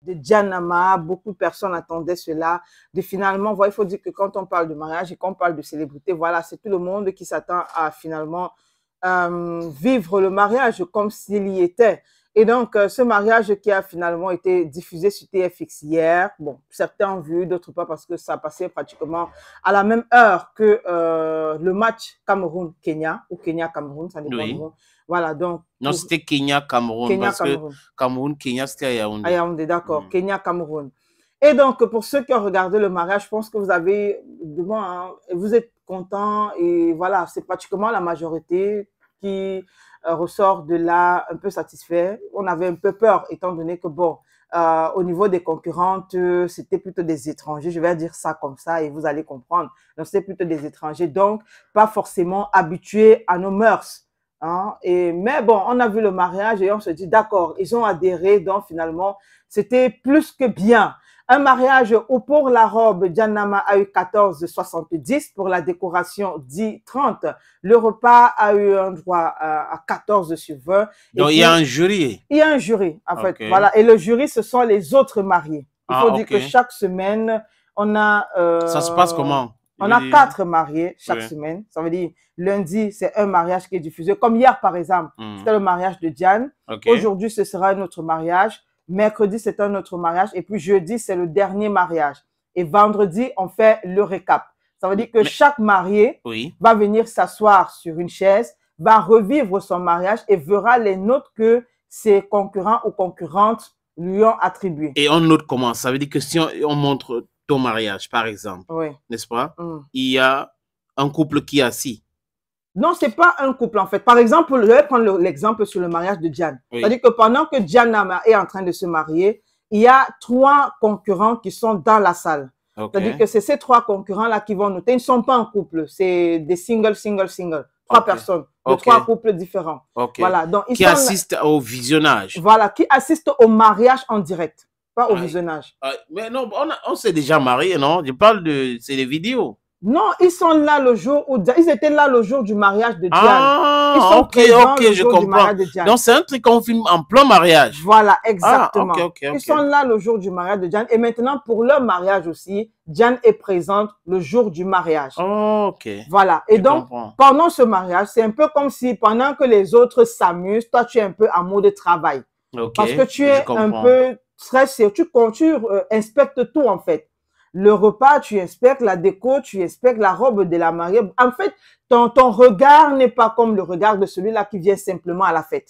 de Janama. Beaucoup de personnes attendaient cela. De finalement, voilà, il faut dire que quand on parle de mariage et qu'on parle de célébrité, voilà, c'est tout le monde qui s'attend à finalement vivre le mariage comme s'il y était. Et donc, ce mariage qui a finalement été diffusé sur TFX hier, bon, certains ont vu, d'autres pas, parce que ça passait pratiquement à la même heure que le match Cameroun-Kenya, ou Kenya-Cameroun, ça dépend. Oui. Voilà, donc. Non, c'était Kenya-Cameroun, parce que Cameroun-Kenya, c'était à Yaoundé. À Yaoundé, d'accord. Kenya-Cameroun. Et donc, pour ceux qui ont regardé le mariage, je pense que vous avez, bon, hein, vous êtes contents, et voilà, c'est pratiquement la majorité qui ressort de là un peu satisfait. On avait un peu peur, étant donné que, bon, au niveau des concurrentes, c'était plutôt des étrangers, je vais dire ça comme ça et vous allez comprendre. Donc, c'était plutôt des étrangers, donc pas forcément habitués à nos mœurs. Hein? Mais bon, on a vu le mariage et on se dit, d'accord, ils ont adhéré, donc finalement, c'était plus que bien. Un mariage où pour la robe, Janama a eu 14,70, pour la décoration 10,30. Le repas a eu un droit à 14 sur 20. Donc, il y a un jury. Il y a un jury, en fait. Voilà. Et le jury, ce sont les autres mariés. Il faut dire que chaque semaine, on a... ça se passe comment? On a 4 mariés chaque semaine. Ça veut dire, lundi, c'est un mariage qui est diffusé. Comme hier, par exemple, c'était le mariage de Diane. Aujourd'hui, ce sera un autre mariage. Mercredi, c'est un autre mariage. Et puis jeudi, c'est le dernier mariage. Et vendredi, on fait le récap. Ça veut dire que chaque marié va venir s'asseoir sur une chaise, va revivre son mariage et verra les notes que ses concurrents ou concurrentes lui ont attribuées. Et on note comment? Ça veut dire que si on montre ton mariage, par exemple, n'est-ce pas? Il y a un couple qui est assis. Non, ce n'est pas un couple, en fait. Par exemple, je vais prendre l'exemple sur le mariage de Diane. C'est-à-dire que pendant que Diane est en train de se marier, il y a 3 concurrents qui sont dans la salle. C'est-à-dire que c'est ces 3 concurrents-là qui vont noter. Ils ne sont pas en couple. C'est des singles. 3 personnes de 3 couples différents. Voilà. Donc, qui assistent au visionnage. Voilà, qui assistent au mariage en direct, pas au visionnage. Mais non, on s'est déjà marié, non? Je parle de... C'est des vidéos. Non, ils sont là le jour où... Ils étaient là le jour du mariage de Diane. Ah, ils sont présents le jour du mariage de Diane. Donc, c'est un truc qu'on filme en plein mariage. Voilà, exactement. Ils sont là le jour du mariage de Diane. Et maintenant, pour leur mariage aussi, Diane est présente le jour du mariage. Voilà. Et donc, pendant ce mariage, c'est un peu comme si pendant que les autres s'amusent, toi, tu es un peu en mode travail. Parce que tu es un peu stressé. Tu inspectes tout, en fait. Le repas, tu inspectes la déco, tu inspectes la robe de la mariée. En fait, ton regard n'est pas comme le regard de celui-là qui vient simplement à la fête.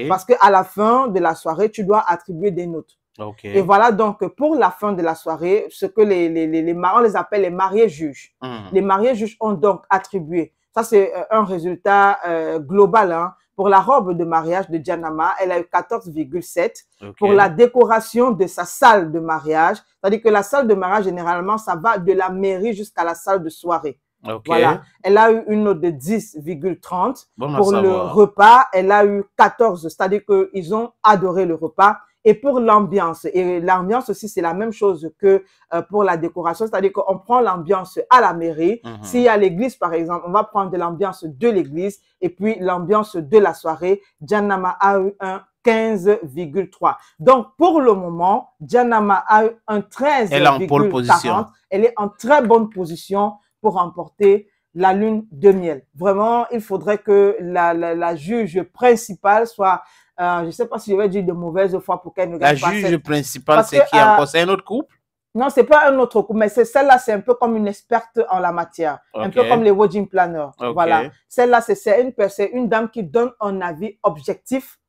Parce qu'à la fin de la soirée, tu dois attribuer des notes. Et voilà, donc, pour la fin de la soirée, ce que on les appelle les mariés juges. Les mariés juges ont donc attribué. Ça, c'est un résultat global, hein. Pour la robe de mariage de Janama, elle a eu 14,7. Pour la décoration de sa salle de mariage, c'est-à-dire que la salle de mariage, généralement, ça va de la mairie jusqu'à la salle de soirée. Voilà. Elle a eu une note de 10,30. Pour le repas, elle a eu 14. C'est-à-dire qu'ils ont adoré le repas. Et pour l'ambiance, et l'ambiance aussi, c'est la même chose que pour la décoration, c'est-à-dire qu'on prend l'ambiance à la mairie. S'il y a l'église, par exemple, on va prendre de l'ambiance de l'église et puis l'ambiance de la soirée. Janama a eu un 15,3. Donc, pour le moment, Janama a eu un 13,40. Elle est en très bonne position pour remporter la lune de miel. Vraiment, il faudrait que la juge principale soit... je ne sais pas si je vais dire de mauvaise foi pour qu'elle ne gagne pas. La juge principale, c'est qui encore? C'est un autre couple? Non, ce n'est pas un autre couple, mais celle-là, c'est un peu comme une experte en la matière. Un peu comme les wedding planners. Voilà. Celle-là, c'est une dame qui donne un avis objectif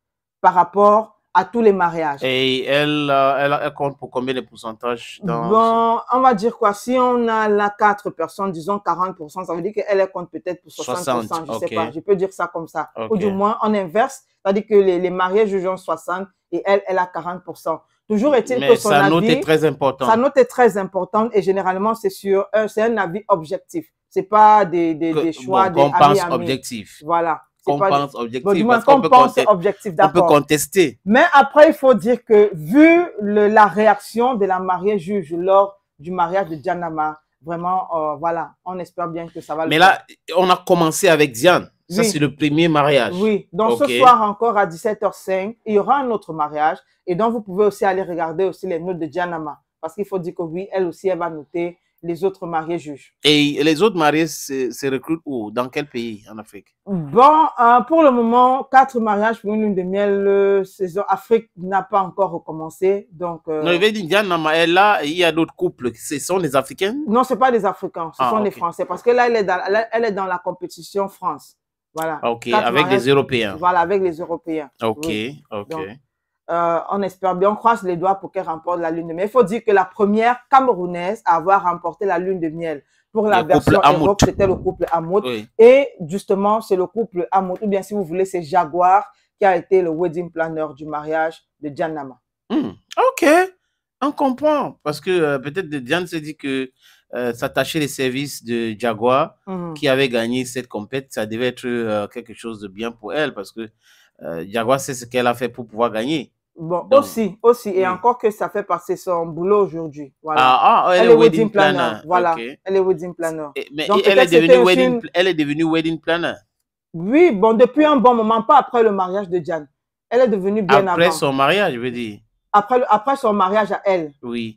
par rapport à tous les mariages. Et elle compte pour combien de pourcentage dans... Bon, on va dire quoi? Si on a là 4 personnes, disons 40%, ça veut dire qu'elle compte peut-être pour 60%, je ne sais pas. Je peux dire ça comme ça. Ou du moins, on inverse, c'est-à-dire que les mariés jugent 60 et elle a 40%. Toujours est-il que son avis... sa note est très importante. Sa note est très importante et généralement, c'est un avis objectif. Ce n'est pas des choix, des amis. Objectif. Voilà. Qu'on pense objectif. Bon, du moins, qu'on pense objectif, d'accord. On peut contester. Mais après, il faut dire que vu la réaction de la mariée juge lors du mariage de Janama, vraiment, voilà, on espère bien que ça va le faire. Mais là, on a commencé avec Diane. Ça, c'est le premier mariage. Oui, donc ce soir encore à 17h05, il y aura un autre mariage. Et donc, vous pouvez aussi aller regarder aussi les notes de Dianama. Parce qu'il faut dire que oui, elle aussi, elle va noter les autres mariés juges. Et les autres mariés se recrutent où? Dans quel pays en Afrique? Bon, pour le moment, 4 mariages pour une lune de miel saison Afrique n'a pas encore recommencé. Donc, non, je vais dire, Dianama est là, et il y a d'autres couples. Ce sont des Africains? Non, ce n'est pas des Africains, ce sont des Français. Parce que là, elle est dans la compétition France. Voilà. Ok, avec les Européens. Voilà, avec les Européens. Ok, ok. Donc, on espère bien, on croise les doigts pour qu'elle remporte la lune de miel. Il faut dire que la première Camerounaise à avoir remporté la lune de miel pour la version Europe, c'était le couple Amout. Oui. Et justement, c'est le couple Amout, ou bien si vous voulez, c'est Jaguar qui a été le wedding planner du mariage de Dianama. Ok, on comprend. Parce que peut-être Diane s'est dit que s'attacher les services de Jaguar qui avait gagné cette compète, ça devait être quelque chose de bien pour elle parce que Jaguar sait ce qu'elle a fait pour pouvoir gagner. Bon, donc, aussi. Et encore que ça fait passer son boulot aujourd'hui. Voilà. Elle est wedding planner. Voilà, okay. Elle est wedding planner. Mais donc, elle est devenue wedding planner. Oui, bon, depuis un bon moment, pas après le mariage de Diane. Elle est devenue bien avant. Après son mariage, je veux dire. Après son mariage à elle. Oui.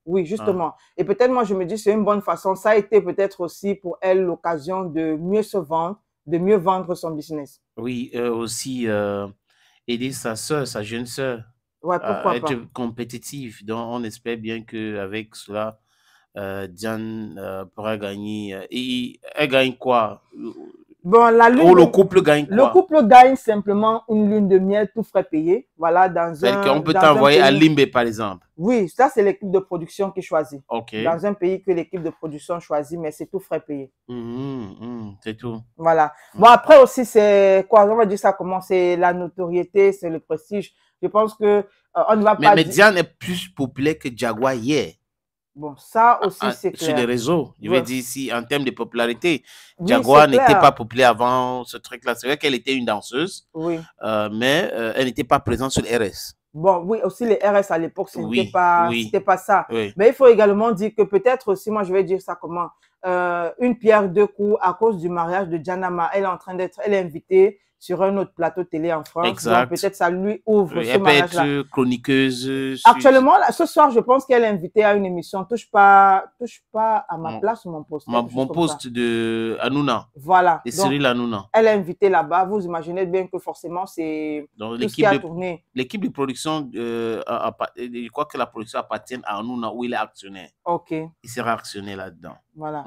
Oui, justement. Et peut-être, moi, je me dis, c'est une bonne façon. Ça a été peut-être aussi pour elle l'occasion de mieux se vendre, de mieux vendre son business. Oui, aussi aider sa soeur, sa jeune soeur, à être compétitive. Donc, on espère bien qu'avec cela, Diane pourra gagner. Et elle gagne quoi? Bon, le couple gagne quoi? Le couple gagne simplement une lune de miel tout frais payé. Voilà, on peut t'envoyer à Limbe, par exemple. Oui, ça, c'est l'équipe de production qui choisit. Okay. Dans un pays que l'équipe de production choisit, mais c'est tout frais payé. C'est tout. Voilà. Bon, après aussi, c'est quoi? On va dire ça comment? C'est la notoriété, c'est le prestige. Je pense que on ne va pas. Mais Diane est plus populaire que Jaguar hier. Bon, ça aussi, c'est clair. Sur les réseaux. Je veux dire, si en termes de popularité, Jaguar n'était pas populaire avant ce truc-là. C'est vrai qu'elle était une danseuse, mais elle n'était pas présente sur le RS. Bon, oui, aussi les RS à l'époque, ce n'était pas ça. Oui. Mais il faut également dire que peut-être aussi, moi je vais dire ça comment, une pierre deux coups à cause du mariage de Dianama. Elle est en train d'être, elle est invitée sur un autre plateau télé en France. Exact. Donc peut-être ça lui ouvre ce mariage-là. Elle peut être chroniqueuse. Actuellement, ce soir, je pense qu'elle est invitée à une émission Touche pas à ma place ou mon poste. Mon poste de Hanouna. Voilà. Et Cyril Hanouna. Elle est invitée là-bas. Vous imaginez bien que forcément, c'est tout ce qui a tourné. L'équipe de production, je crois que la production appartient à Hanouna où il est actionnaire. Ok. Il sera actionnaire là-dedans. Voilà.